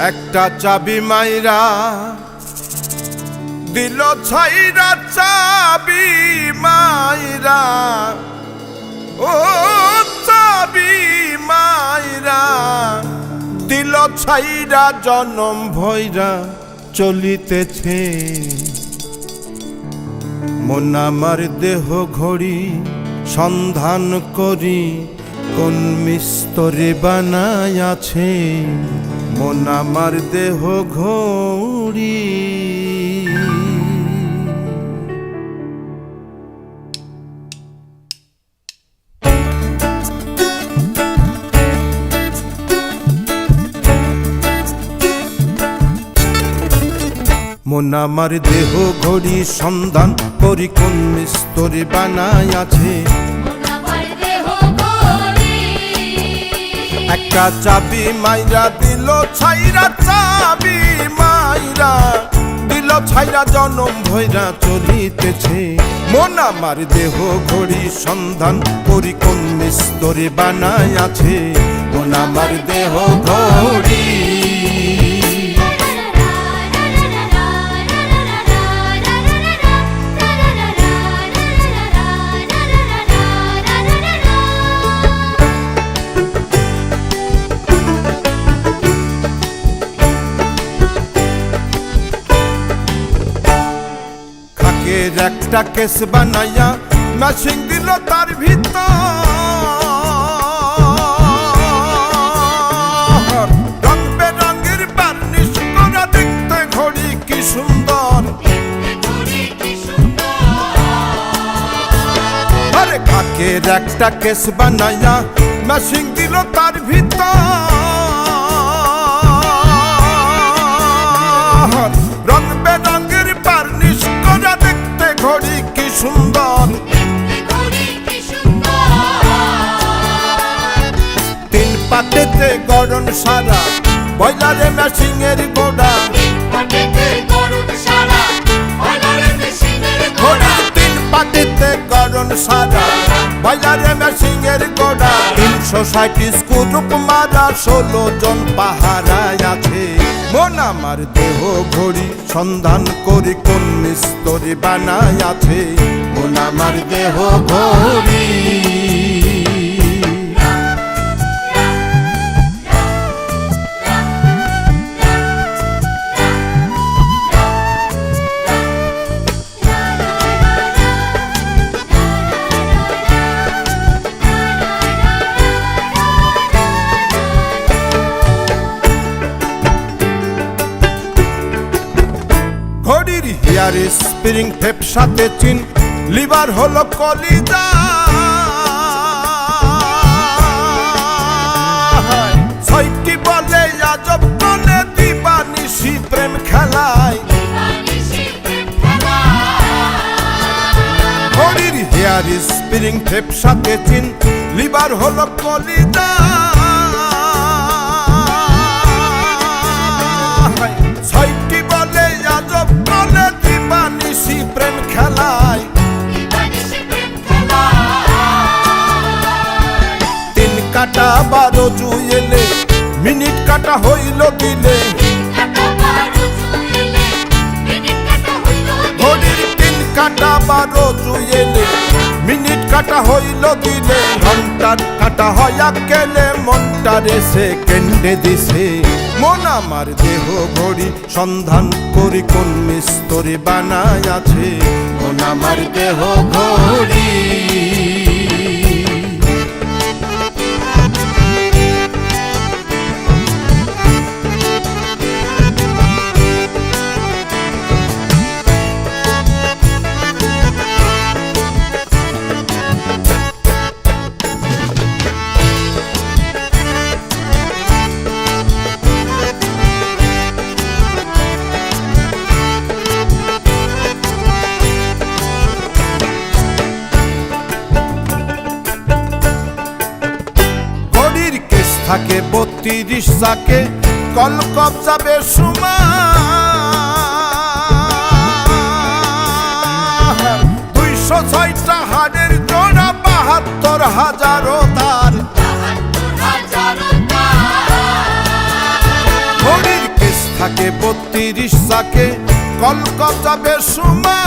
একটা চাবি মাইরা দিল ছাইরা, চাবি মাইরা, ও চাবি মাইরা দিল ছাইরা, জনম ভৈরা চলিতেছে। মন আমার দেহ ঘড়ি সন্ধান করি, কোন মিস্তরে বানাই আছে। মন আমার দেহ ঘড়ি। মন আমার দেহ ঘড়ি সন্ধান করি, কোন মিস্তরে বানাই আছে। একটা চাবি মাইরা দিল ছাইরা, চাবি মাইরা দিল ছাইরা, জনম ভৈরা চলিতেছে। মন আমার দেহ ঘড়ি সন্ধান করি, কোন মিস্তরে বানাই আছে। মন আমার দেহ ঘড়ি। একটা কেস বানাইয়া ম্যাচিং দিল তার ভিতর, রং বেরঙের বার্নিশ করা, দেখতে ঘড়ি কি সুন্দর। আরে কাকের একটা কেস বানাইয়া ম্যাচিং দিল তার ভিতর, রং বেরঙের বার্নিশ করা, ঘড়ি কি সুন্দর। তিন পাটেতে গড়ন সারা, বয়লারে মেশিং এর গোড়া। ঘড়ির তিন পাটেতে গড়ন সারা, বয়লারে মেশিং এর গোড়া। 360 স্ক্রুপ মারা, 16 জন পাহারায় আছে। মন আমার দেহ ঘড়ি সন্ধান করি, কোন মিস্তরে বানাই আছে। মন আমার দেহ ঘড়ি। ঘড়ির হিয়ার স্প্রিং টেপ সাথে চিন, লিভার হলো কলিজা। ছয়টি বলে আজব বলে, দিবানিশি প্রেম খেলায়। ঘড়ির হিয়ার স্প্রিং টেপ সাথে চিন, লিভার হলো কলিজা। ছয়টি বলে আজব বলে, দিবানিশি প্রেম খেলায়। 3 কাটা 12 জুয়েলে, মিনিট কাটা হইল দিলে। ঘড়ির 3 কাটা 12 জুয়েলে, মিনিট কাটা হইল দিলে। ঘন্টার কাটা হইয়া গেলে, মনটারে সেকেন্ডে দিছে। মন আমার দেহ ঘড়ি সন্ধান করি, কোন মিস্তরে বানাই আছে। মন আমার দেহ ঘড়ি। থাকে 32 চাকে, কল কবজা বেসুমার। 206টা হাড়ের জোড়া, 72,000 তার। ঘড়ির 32 চাকে কলকাতা বেসুমা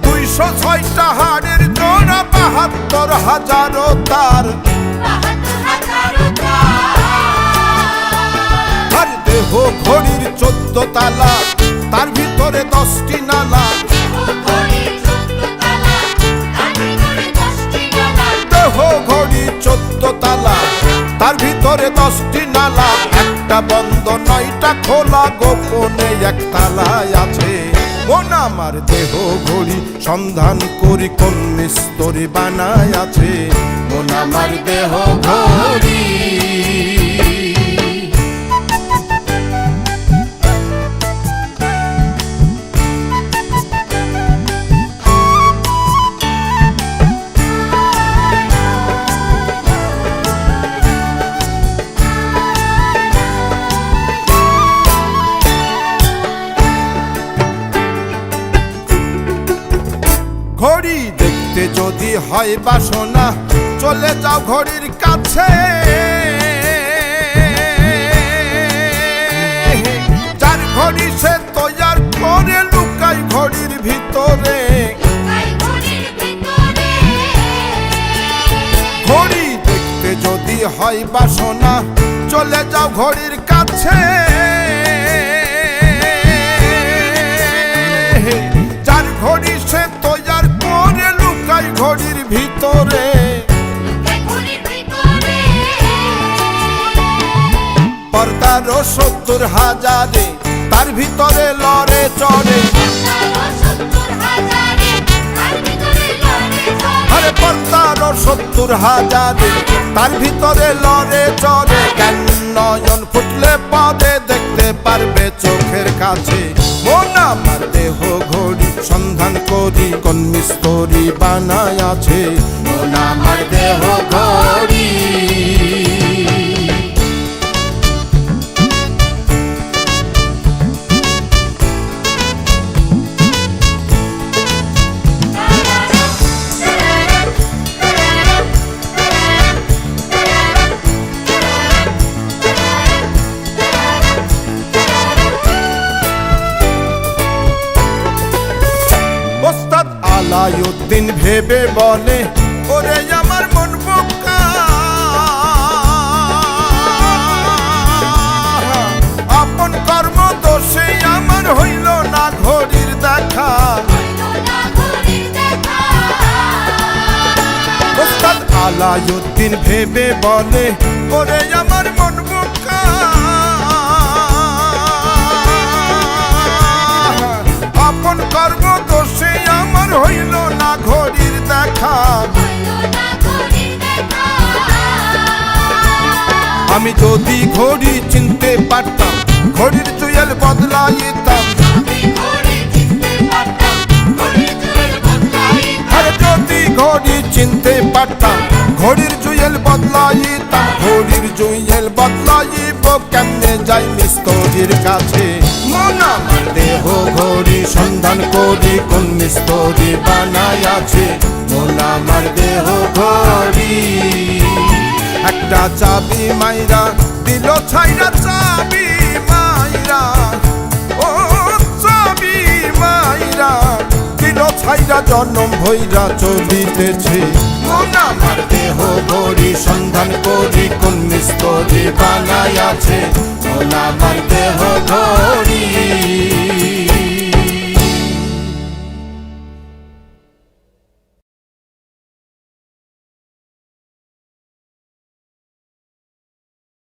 206টা হাড়ের জোড়া 72,000 তার আর দেহ ঘড়ির 14 তালা তার ভিতরে 10টি নালা দেহ ঘড়ি 14 তালা তার ভিতরে 10টি নালা একটা বন্ধ 9টা খোলা গোপনে এক তালায় আছে মন আমার দেহ ঘড়ি সন্ধান করি কোন মিস্ত্রি বানায় আছে মন আমার দেহ ঘড়ি ঘড়ি দেখতে যদি হয় বাসনা চলে যাও ঘড়ির কাছে যার ঘড়ি সে তৈয়ার করে লুকাই ঘড়ির ভিতরে ঘড়ি দেখতে যদি হয় বাসনা চলে যাও ঘড়ির কাছে যার ঘড়ি সে তৈয়ার করে লুকাই ঘড়ির ভিতরে 70,000 তার ভিতরে লড়ে চড়ে আরে 70,000 তার ভিতরে লড়ে চড়ে কেন নয়ন ফুটলে পদে দেখতে পারবে চোখের কাছে মন আমার দেহ ঘড়ি সন্ধান করি কোন মিস্ত্রি বানায় আছে মন আমার দেহ ঘড়ি আলাউদ্দিন ভেবে বলে ওরে আমার মন বোকা আপন কর্ম দোষে আমার হইল না ঘড়ির দেখা ওস্তাদ আলাউদ্দিন ভেবে বলে ওরে আমার মন বোকা আপন কর্ম দোষে আমার হইল না ঘড়ির দেখা আমি যদি ঘড়ি চিনতে পারতাম ঘড়ির জুয়েল বদলাইতাম আরে যদি ঘড়ি চিনতে পারতাম ঘড়ির জুয়েল বদলাইতাম ঘড়ির জুয়েল বদলাইব কেমনে যাই মিস্ত্রির কাছে মন আমার দেহ ঘড়ি সন্ধান করি কোন মিস্ত্রি বানায় আছে মন আমার দেহ ঘড়ি একটা চাবি মাইরা দিল ছাইরা চাবি মাইরা ও চাবি মাইরা দিল ছাইরা জন্ম ভৈরা চলিতেছে মন আমার দেহ ঘড়ি সন্ধান করি কোন মিস্ত্রি বানায় আছে মন আমার দেহ ঘড়ি